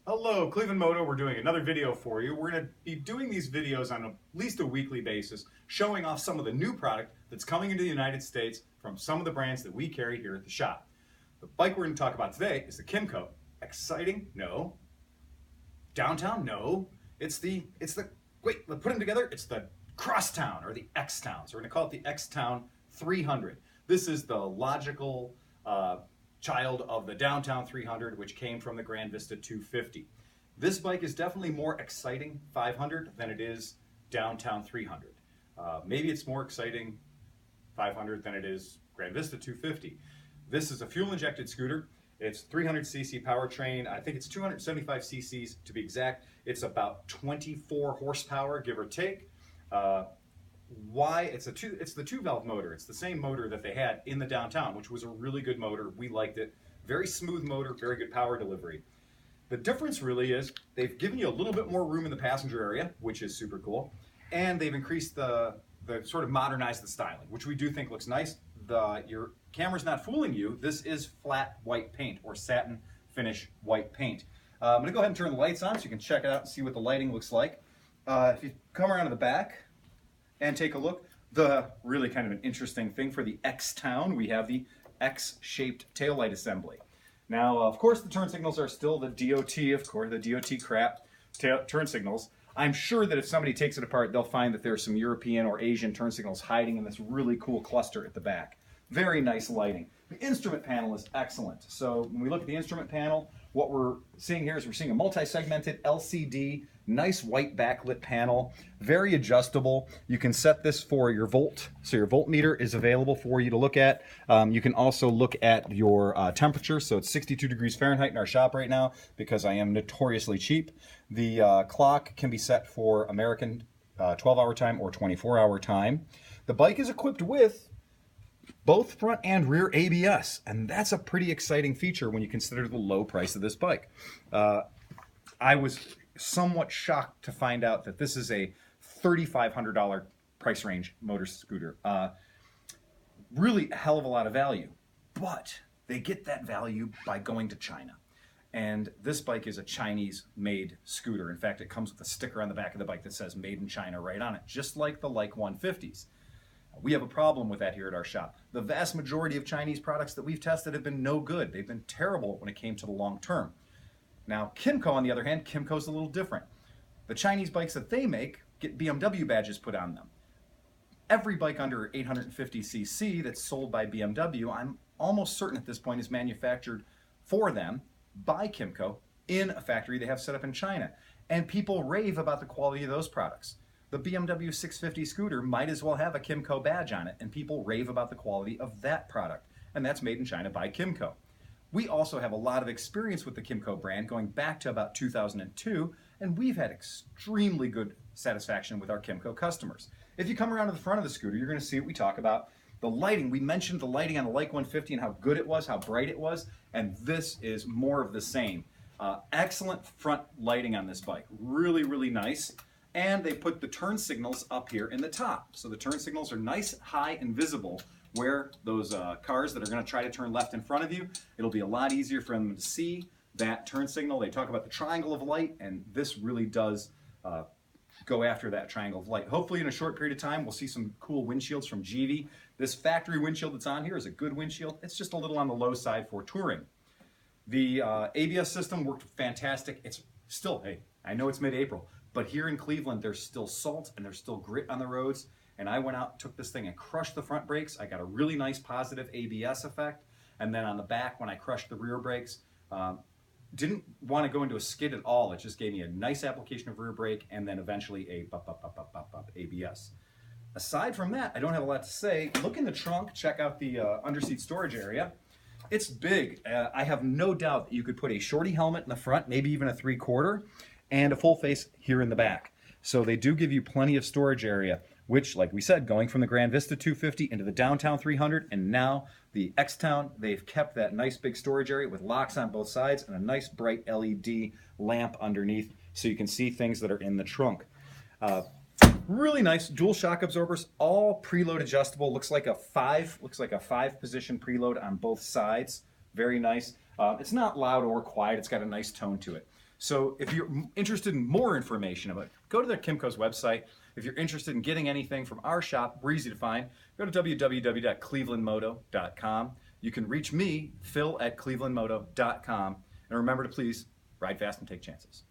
Hello, Clevelandmoto. We're doing another video for you. We're going to be doing these videos on at least a weekly basis, showing off some of the new product that's coming into the United States from some of the brands that we carry here at the shop. The bike we're going to talk about today is the Kymco. Exciting? No. Downtown? No. Wait, let's put them together. It's the Crosstown or the X-town. So we're going to call it the X-town 300. This is the logical child of the Downtown 300, which came from the Grand Vista 250. This bike is definitely more exciting 500 than it is Downtown 300. Maybe it's more exciting 500 than it is Grand Vista 250. This is a fuel-injected scooter. It's 300cc powertrain. I think it's 275 cc's to be exact. It's about 24 horsepower, give or take. It's the two-valve motor. It's the same motor that they had in the Downtown, which was a really good motor. We liked it. Very smooth motor, very good power delivery. The difference really is they've given you a little bit more room in the passenger area, which is super cool, and they've increased the sort of modernized the styling, which we do think looks nice. Your camera's not fooling you. This is flat white paint or satin finish white paint. I'm gonna go ahead and turn the lights on so you can check it out and see what the lighting looks like. If you come around to the back and take a look, the really kind of an interesting thing for the X-town, we have the X-shaped taillight assembly. Now, of course, the turn signals are still the DOT, of course, the DOT crap turn signals. I'm sure that if somebody takes it apart, they'll find that there's some European or Asian turn signals hiding in this really cool cluster at the back. Very nice lighting. The instrument panel is excellent. So when we look at the instrument panel, what we're seeing here is we're seeing a multi-segmented LCD, nice white backlit panel, very adjustable. You can set this for your volt, so your voltmeter is available for you to look at. You can also look at your temperature, so it's 62 degrees Fahrenheit in our shop right now because I am notoriously cheap. The clock can be set for American 12-hour time or 24-hour time. The bike is equipped with both front and rear ABS, and that's a pretty exciting feature when you consider the low price of this bike. I was somewhat shocked to find out that this is a $3,500 price range motor scooter. Really a hell of a lot of value, but they get that value by going to China. And this bike is a Chinese-made scooter. In fact, it comes with a sticker on the back of the bike that says Made in China right on it, just like the Like 150s. We have a problem with that here at our shop. The vast majority of Chinese products that we've tested have been no good. They've been terrible when it came to the long term. Now, Kymco, on the other hand, Kymco's a little different. The Chinese bikes that they make get BMW badges put on them. Every bike under 850cc that's sold by BMW, I'm almost certain at this point, is manufactured for them by Kymco in a factory they have set up in China. And people rave about the quality of those products. The BMW C650 scooter might as well have a Kymco badge on it, and people rave about the quality of that product. And that's made in China by Kymco. We also have a lot of experience with the Kymco brand going back to about 2002, and we've had extremely good satisfaction with our Kymco customers. If you come around to the front of the scooter, you're going to see what we talk about. The lighting, we mentioned the lighting on the Like 150 and how good it was, how bright it was, and this is more of the same. Excellent front lighting on this bike. Really, really nice. And they put the turn signals up here in the top. So the turn signals are nice, high, and visible where those cars that are going to try to turn left in front of you, it'll be a lot easier for them to see that turn signal. They talk about the triangle of light, and this really does go after that triangle of light. Hopefully in a short period of time, we'll see some cool windshields from GV. This factory windshield that's on here is a good windshield. It's just a little on the low side for touring. The ABS system worked fantastic. It's still, hey, I know it's mid-April, but here in Cleveland, there's still salt and there's still grit on the roads. And I went out, took this thing and crushed the front brakes. I got a really nice positive ABS effect. And then on the back, when I crushed the rear brakes, didn't want to go into a skid at all. It just gave me a nice application of rear brake and then eventually a ABS. Aside from that, I don't have a lot to say. Look in the trunk, check out the underseat storage area. It's big. I have no doubt that you could put a shorty helmet in the front, maybe even a 3/4, and a full face here in the back. So they do give you plenty of storage area, which, like we said, going from the Grand Vista 250 into the Downtown 300 and now the X-town, they've kept that nice big storage area with locks on both sides and a nice bright LED lamp underneath so you can see things that are in the trunk. Really nice dual shock absorbers, all preload adjustable. Looks like a five position preload on both sides. Very nice. It's not loud or quiet. It's got a nice tone to it. So if you're interested in more information about it, go to the Kymco's website. If you're interested in getting anything from our shop, we're easy to find. Go to www.clevelandmoto.com. You can reach me, Phil, at clevelandmoto.com. And remember to please ride fast and take chances.